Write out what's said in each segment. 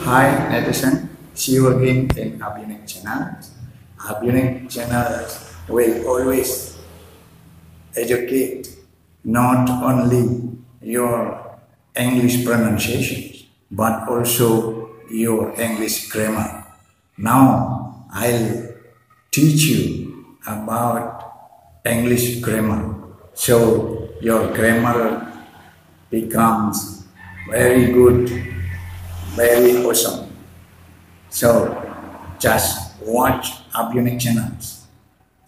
Hi netizen, see you again in Abhinek channel. Abhinek channel will always educate not only your English pronunciation but also your English grammar. Now I'll teach you about English grammar so your grammar becomes very good, very awesome. So just watch Abhinek channels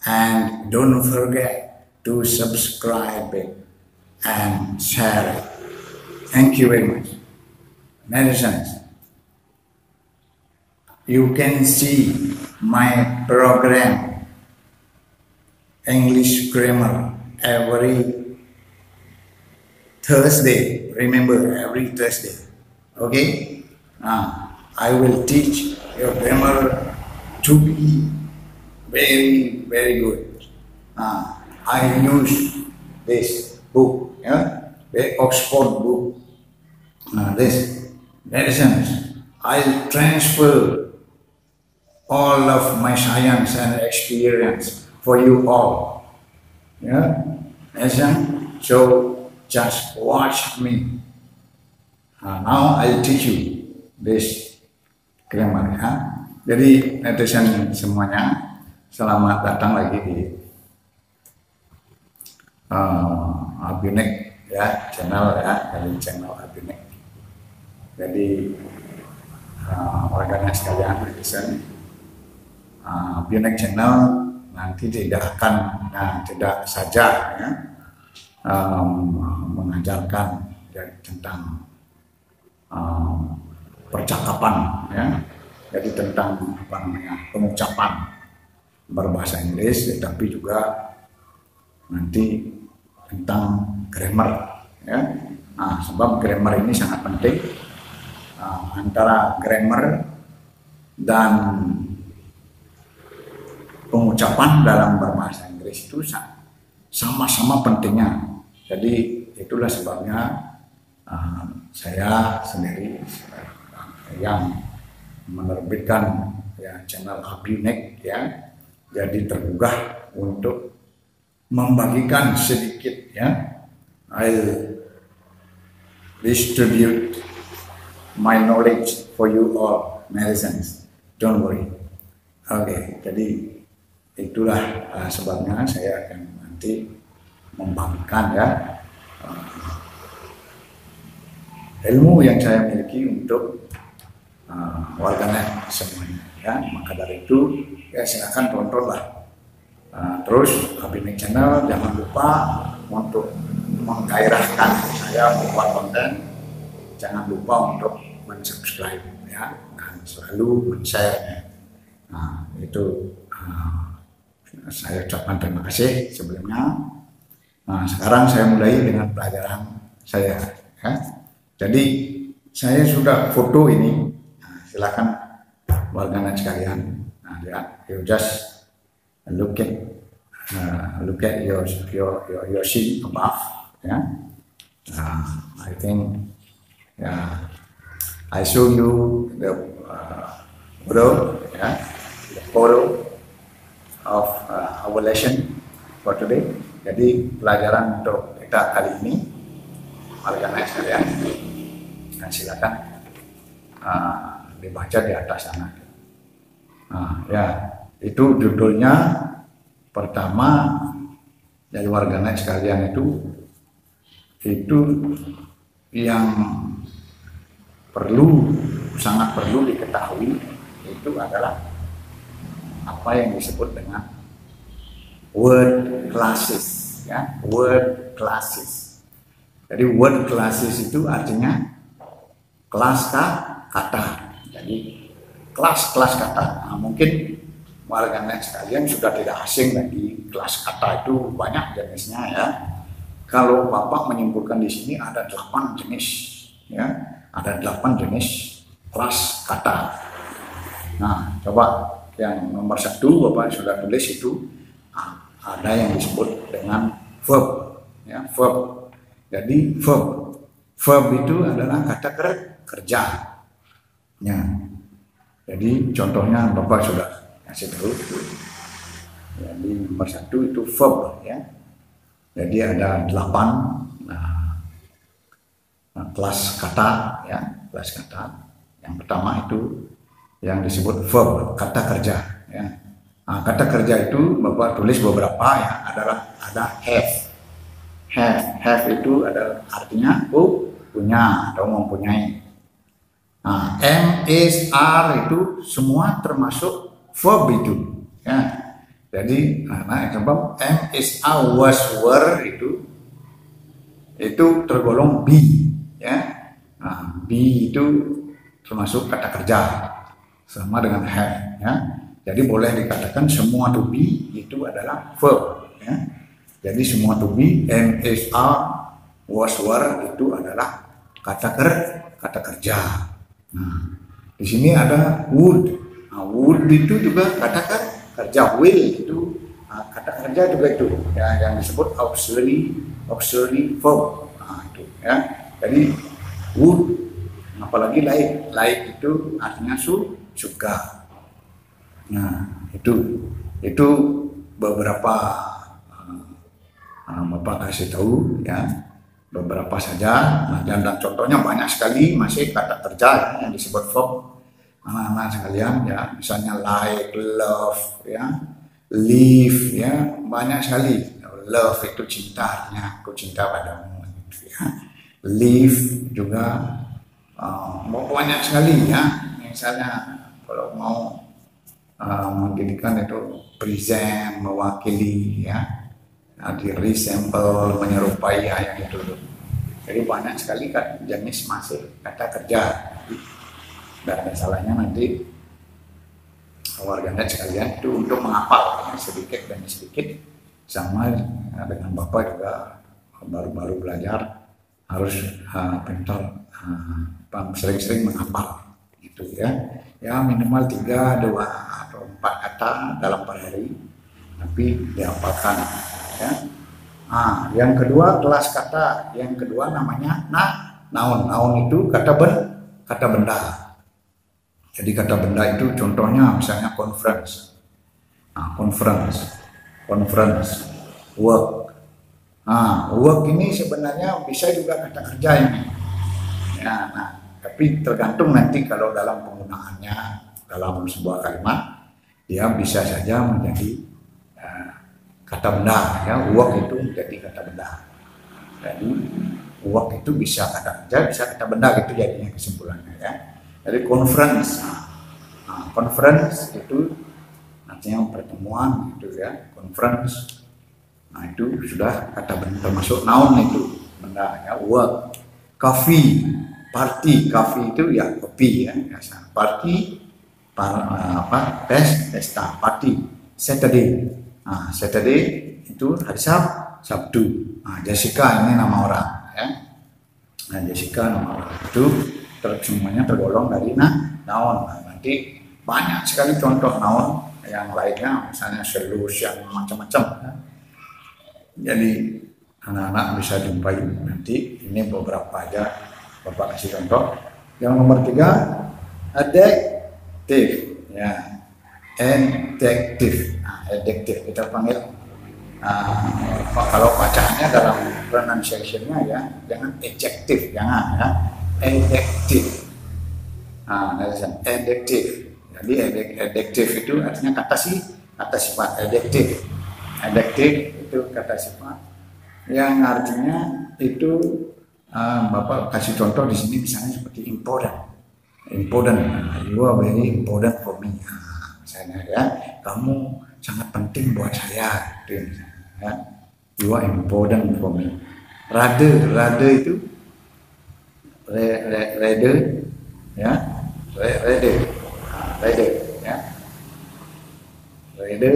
and don't forget to subscribe it and share it. Thank you very much. Netizens, you can see my program English grammar every Thursday. Remember, every Thursday. Okay? I will teach your grammar to be very, very good. I use this book, the Oxford book. This medicines. I'll transfer all of my science and experience for you all. So just watch me. Now I'll teach you this grammar ya. Jadi netizen semuanya, selamat datang lagi di Abhinek ya, channel ya, dari channel Abhinek. Jadi warganya sekalian netizen, Abhinek channel nanti tidak saja ya, mengajarkan tentang percakapan ya, jadi tentang pengucapan berbahasa Inggris, tetapi juga nanti tentang grammar ya. Sebab grammar ini sangat penting. Antara grammar dan pengucapan dalam berbahasa Inggris itu sama-sama pentingnya. Jadi itulah sebabnya saya sendiri yang menerbitkan ya channel Abhinek ya, jadi tergugah untuk membagikan sedikit ya. I'll distribute my knowledge for you all netizens. Don't worry. Oke, jadi itulah sebabnya saya akan nanti membagikan ya ilmu yang saya miliki untuk warganet semuanya ya. Maka dari itu ya silakan tontonlah. Terus Abhinek channel jangan lupa untuk menggairahkan saya membuat konten, jangan lupa untuk mensubscribe ya, dan selalu men-share. Itu saya ucapkan terima kasih sebelumnya. Sekarang saya mulai dengan pelajaran saya ya. Jadi saya sudah foto ini, silakan warganet sekalian. Lihat, you just look at your sheet above. Yeah, I think I show you the photo, the photo of our lesson for today. Jadi pelajaran untuk kita kali ini, warganet sekalian, silakan dibaca di atas sana. Ya, itu judulnya pertama dari warganet sekalian itu yang sangat perlu diketahui itu adalah apa yang disebut dengan word classes ya, word classes. Jadi word classes itu artinya kelas kata. Jadi kelas kata. Mungkin warganet sekalian sudah tidak asing lagi, kelas kata itu banyak jenisnya ya. Kalau Bapak menyimpulkan di sini ada 8 jenis ya, ada 8 jenis kelas kata. Coba yang nomor 1 Bapak sudah tulis itu ada yang disebut dengan verb ya, verb. Jadi verb itu adalah kata kerja. Ya. Jadi contohnya Bapak sudah kasih tahu. Jadi nomor 1 itu verb ya. Jadi ada 8 kelas kata ya, kelas kata. Yang pertama itu yang disebut verb, kata kerja ya. Nah, kata kerja itu Bapak tulis beberapa ya, ada have itu ada artinya punya atau mempunyai. Nah, am, is, are itu semua termasuk verb itu ya. Jadi example am, is, are, was, were itu tergolong be ya. Nah, be itu termasuk kata kerja sama dengan have ya. Jadi boleh dikatakan semua to be itu adalah verb ya. Jadi semua to be, am, is, are, was, were itu adalah kata kerja. Nah, di sini ada would. Nah, would itu juga kata kerja. Will itu kata kerja juga itu ya, yang disebut auxiliary verb. Nah, itu ya. Jadi would, apalagi like itu artinya suka. Nah, itu beberapa Bapak kasih tahu ya, beberapa saja. Nah, dan contohnya banyak sekali masih kata kerja yang disebut verb. Anak-anak sekalian ya, misalnya like, love ya, live ya, banyak sekali. Love itu cinta, artinya aku cinta padamu gitu ya. Live juga banyak sekali ya. Misalnya kalau mau menjadikan itu present, mewakili ya, di resemble, menyerupai yang itu. Jadi banyak sekali kan jenis masih kata kerja. Dan ada salahnya nanti warganet sekalian itu untuk menghafal ya, sedikit demi sedikit, sama dengan Bapak juga baru-baru belajar harus pintar sering-sering menghafal gitu ya. Ya minimal 3, 2 atau 4 kata dalam per hari, tapi dihafalkan ya. Nah, yang kedua kelas kata, yang kedua namanya noun. Noun itu kata benda. Jadi kata benda itu contohnya misalnya conference. Nah, conference, work. Nah, work ini sebenarnya bisa juga kata kerja ini. Ya, nah, tapi tergantung nanti kalau dalam penggunaannya dalam sebuah kalimat, dia bisa saja menjadi kata benda ya. Work itu menjadi kata benda. Jadi work itu bisa kata kerja, bisa kata benda gitu jadinya kesimpulannya ya. Jadi conference, conference itu artinya pertemuan gitu ya, conference. Nah itu sudah kata benda, termasuk noun itu benda ya. Work, coffee, party, coffee itu ya kopi ya, biasa. Party, pesta, party. Saturday, Saturday itu hari Sabtu. Nah, Jessica ini nama orang ya. Nah, Jessica nama orang itu semuanya tergolong dari noun. Nah, nanti banyak sekali contoh noun yang lainnya, misalnya solution macam-macam ya. Jadi anak-anak bisa jumpai nanti, ini beberapa aja Bapak kasih contoh. Yang nomor 3 adjective ya, adjective. Nah, adjective kita panggil kalau bacaannya dalam pronunciation-nya ya, jangan adjective, jangan ya. Adjective. Nah, adjective. Jadi adjective itu artinya kata sifat. Adjective itu kata sifat yang artinya itu Bapak kasih contoh di sini misalnya seperti important. You are very important for me. Misalnya ya, kamu sangat penting buat saya. Itu misalnya, ya. You are important for me. Rather itu rather ya, rather ya. Rather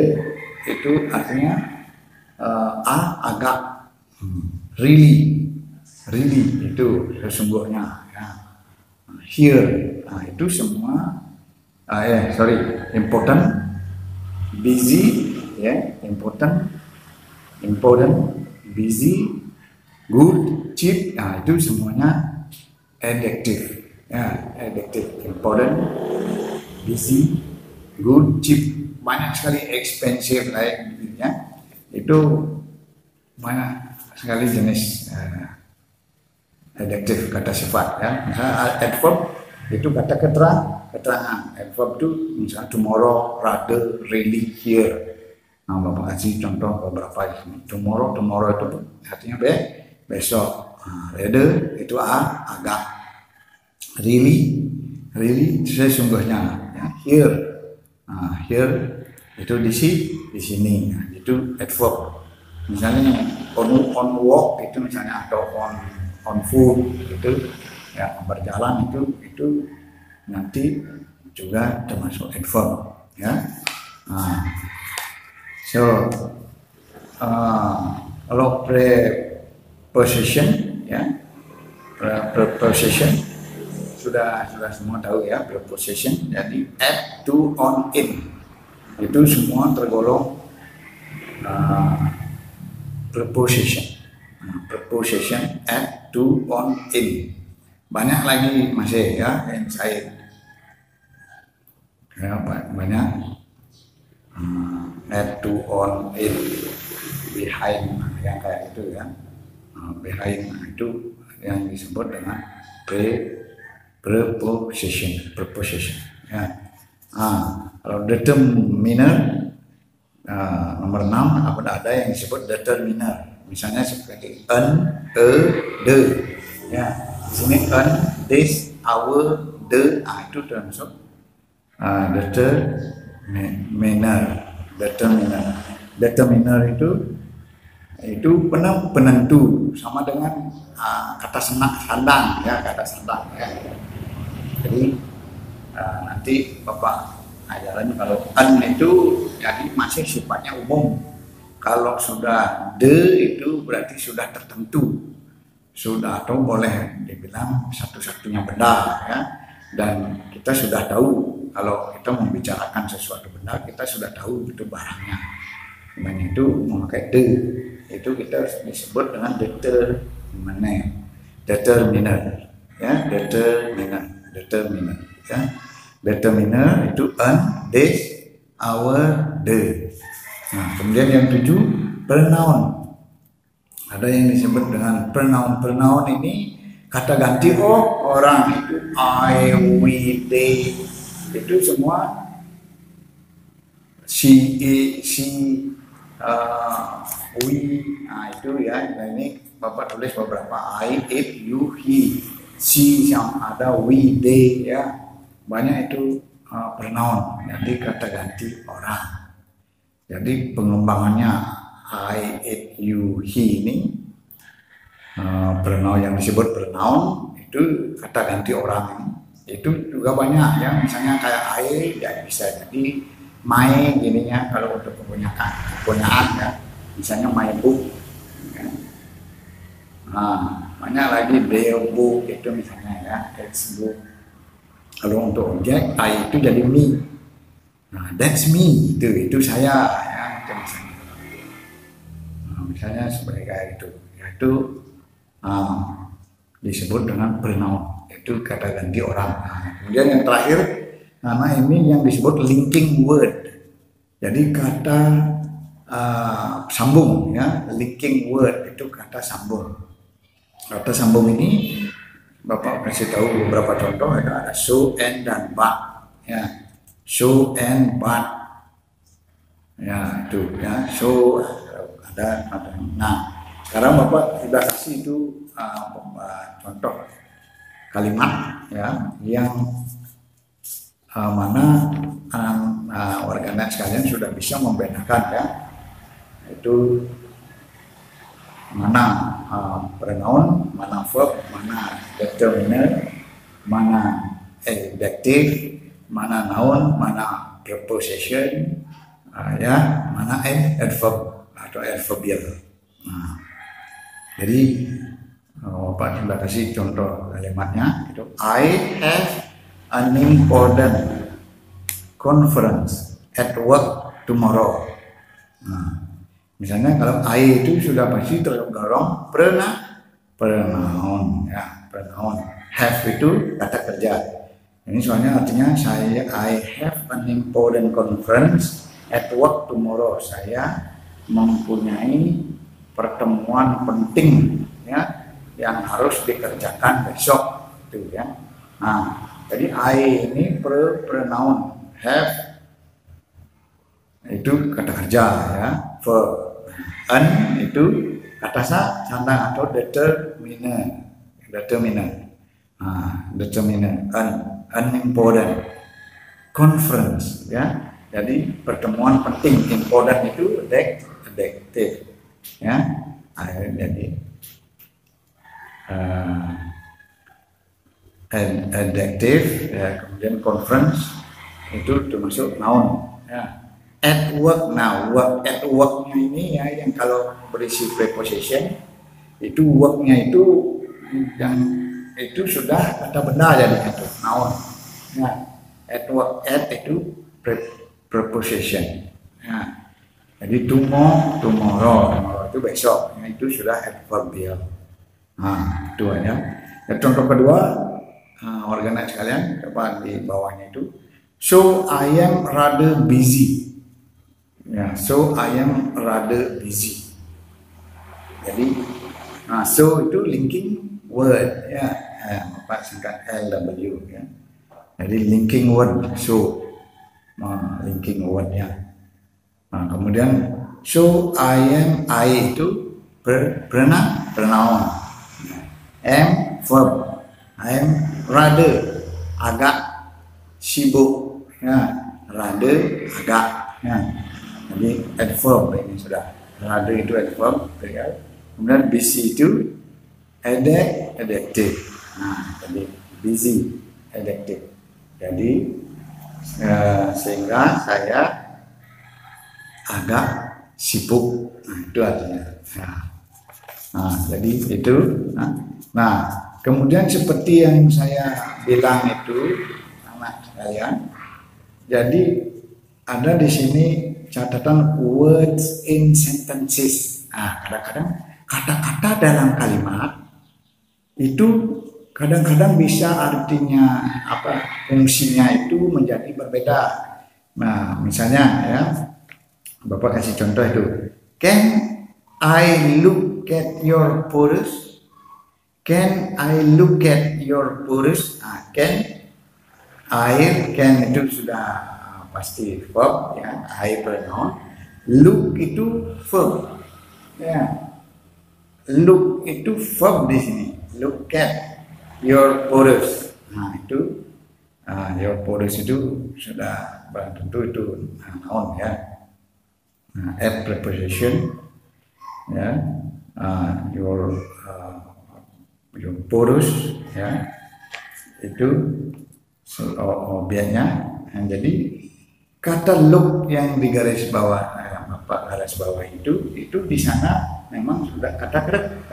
itu artinya agak, really itu sesungguhnya ya. Here, itu semua important, busy ya, important, busy, good, cheap, itu semuanya adjective Ya, adjective important, busy, good, cheap, banyak sekali expensive lainnya. Itu banyak sekali jenis adjektif kata sifat ya. Misalnya adverb itu kata keterangan. Adverb itu misalnya tomorrow, rather, really, here. Nah, Bapak kasih contoh beberapa di sini. Tomorrow itu artinya besok. Rather itu agak. Really sesungguhnya. Ya. Here, here itu di sini. Nah, itu adverb. Misalnya on walk itu misalnya atau on foot itu ya berjalan itu nanti juga termasuk adverb ya. Kalau preposition ya, preposition sudah semua tahu ya, preposition jadi add, to, on, in itu semua tergolong preposition. Preposition add, to, on, in. Banyak lagi masih ya yang saya ya, banyak add, to, on, in, behind yang kayak itu ya. Behind itu yang disebut dengan preposition ya. Kalau determiner nomor 6 ada yang disebut determiner. Misalnya seperti the ya. Di sini this, our, the itu termasuk determiner itu penentu sama dengan kata sandang ya, ya. Jadi nanti Bapak ajarannya kalau itu jadi masih sifatnya umum. Kalau sudah the itu berarti sudah tertentu, sudah atau boleh dibilang satu-satunya benda ya. Dan kita sudah tahu kalau kita membicarakan sesuatu benda, kita sudah tahu itu barangnya. Dengan itu memakai the itu kita disebut dengan determiner ya, determiner ya. Determiner itu this, our, the. Nah, kemudian yang 7 pronoun. Ada yang disebut dengan pronoun. Pronoun ini kata ganti orang itu I, we, they itu semua she, we. Nah, itu ya. Nah, ini Bapak tulis beberapa I, it, you, he, she yang ada we, they ya. Banyak itu pronoun, jadi kata ganti orang. Jadi pengembangannya I, it, you, he ini pronoun yang disebut pronoun itu kata ganti orang itu juga banyak ya. Misalnya kayak I ya bisa jadi my gininya kalau untuk kepunyaan ya. Misalnya my book. Ya. Banyak lagi their book itu misalnya ya, its book. Kalau untuk objek I itu jadi me. Nah, that's me itu saya ya, itu misalnya. Misalnya seperti kayak itu. Yaitu disebut dengan pronoun. Itu kata ganti orang. Kemudian yang terakhir, karena ini yang disebut linking word. Jadi kata sambung ya, linking word itu kata sambung. Kata sambung ini Bapak kasih tahu beberapa contoh, ada so and dan but ya, so and but ya itu ya, so ada. Nah sekarang Bapak sudah kasih itu contoh kalimat ya yang mana warganet sekalian sudah bisa membedakan ya, itu mana pronoun, mana verb, mana determiner, mana adjective, mana noun, mana preposition, ya, mana adverb atau adverbial. Nah, jadi Bapak sudah kasih contoh kalimatnya itu I have an important conference at work tomorrow. Nah, misalnya kalau I itu sudah pasti tergolong pronoun ya, pronoun. have itu kata kerja. Ini soalnya artinya I have an important conference at work tomorrow. Saya mempunyai pertemuan penting ya yang harus dikerjakan besok itu ya. Nah, jadi I ini pronoun, have itu kata kerja ya, verb. An itu kata sandang atau determinant. Determinant, unimportant, conference ya. Jadi pertemuan penting, important itu adjective ya. Jadi adjective ya, kemudian conference itu termasuk noun ya. At work, nah work at worknya ini ya yang kalau berisi preposition itu worknya itu yang itu sudah kata benda jadinya itu noun. Nah, at work, at itu preposition. Ya. Jadi tomorrow itu besok. Ya, itu sudah adverbial. Nah, itu aja. Dan contoh kedua, warganet sekalian, coba di bawahnya itu. So I am rather busy. Ya, so I am rather busy. Jadi, nah so itu linking word ya. Bapak singkat LW ya. Jadi linking word so, linking wordnya. Nah, kemudian so I itu pronoun, am verb, I am rather agak sibuk ya, rather agak ya. Jadi adverb ini sudah, rather itu adverb ya. Kemudian busy itu adjective. Nah, jadi busy adjective. Jadi sehingga saya agak sibuk. Nah, itu artinya. Nah, jadi itu. Nah, kemudian seperti yang saya bilang itu, anak sekalian. Jadi ada di sini catatan words in sentences. Nah, kadang-kadang kata-kata dalam kalimat itu kadang-kadang bisa artinya apa, fungsinya itu menjadi berbeda. Nah, misalnya ya, Bapak kasih contoh itu. Can I look at your purse? Can I look at your purse? Nah, can itu sudah pasti verb ya, I pronoun. Look itu verb. Ya. Look itu verb di sini. Look at your purse. Nah, itu your purse itu sudah tentu itu noun ya. Add preposition ya. Your purse ya. Itu objeknya. Nah, jadi kata look yang di garis bawah, Bapak garis bawah itu di sana memang sudah kata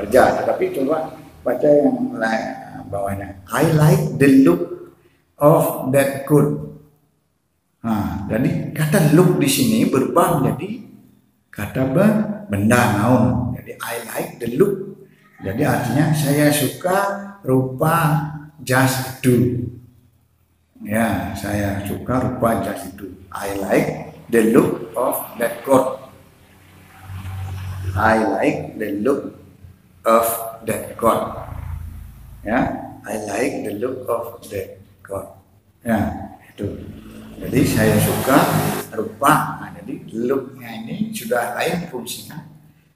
kerja. Tetapi coba baca yang bawahnya. I like the look of that coat. Nah, jadi kata look di sini berubah menjadi kata benda noun. Jadi I like the look. Jadi artinya saya suka rupa jas itu. Ya, saya suka rupa jas itu. I like the look of that coat. I like the look of that coat. Ya, I like the look of that coat. Ya, itu. Jadi saya suka rupa. Nah, jadi looknya ini sudah lain fungsinya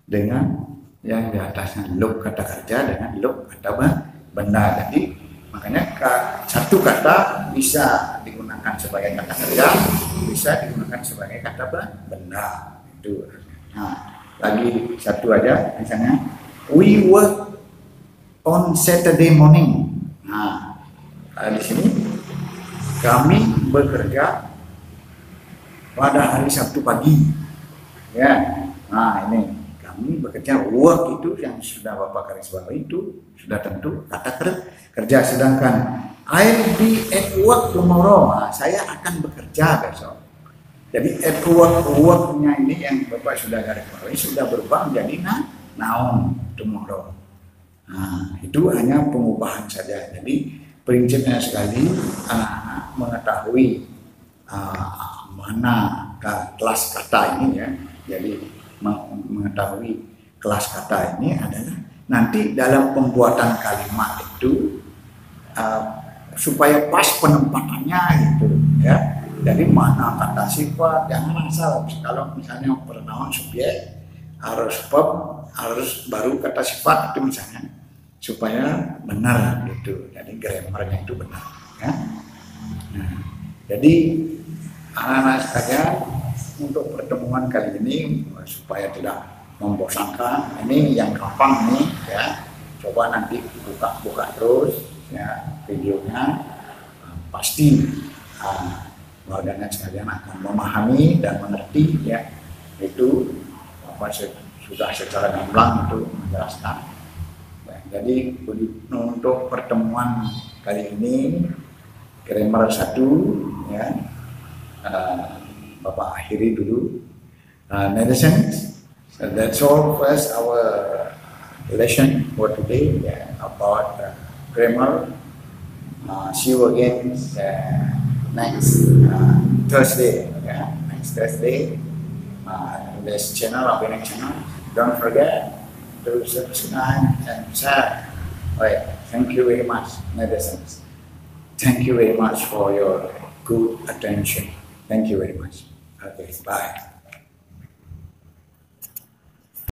dengan yang di atasnya, look kata kerja dengan look kata benda. Jadi makanya satu kata bisa digunakan sebagai kata kerja, bisa digunakan sebagai kata benda. Itu. Nah, lagi satu aja, misalnya we work on Saturday morning. Nah, di sini kami bekerja pada hari Sabtu pagi. Ya, nah ini kami bekerja, work itu yang sudah Bapak garis bawah itu sudah tentu kata kerja. Sedangkan I'll be at work tomorrow. Nah, saya akan bekerja besok. Jadi at worknya ini yang Bapak sudah garis bawah sudah berubah menjadi noun tomorrow. Nah, itu hanya pengubahan saja. Jadi prinsipnya sekali anak-anak mengetahui mana kelas kata ini ya. Jadi mengetahui kelas kata ini adalah nanti dalam pembuatan kalimat itu supaya pas penempatannya gitu ya. Jadi mana kata sifat, jangan asal kalau misalnya pronoun subjek harus verb, harus baru kata sifat itu misalnya, supaya benar gitu. Jadi grammarnya itu benar ya. Nah, jadi anak-anak sekalian, untuk pertemuan kali ini supaya tidak membosankan, ini yang gampang nih ya. Coba nanti buka terus ya videonya, pasti warganet sekalian akan memahami dan mengerti ya. Itu apa sudah secara gamblang itu menjelaskan. Jadi untuk pertemuan kali ini grammar 1 ya, Bapak akhiri dulu. Netizens, that's all first our lesson for today about grammar. See you again next Thursday. Next Thursday. This channel, Abinek channel. Don't forget to subscribe and share. Thank you very much, netizens. Thank you very much for your good attention. Thank you very much. Okay, bye.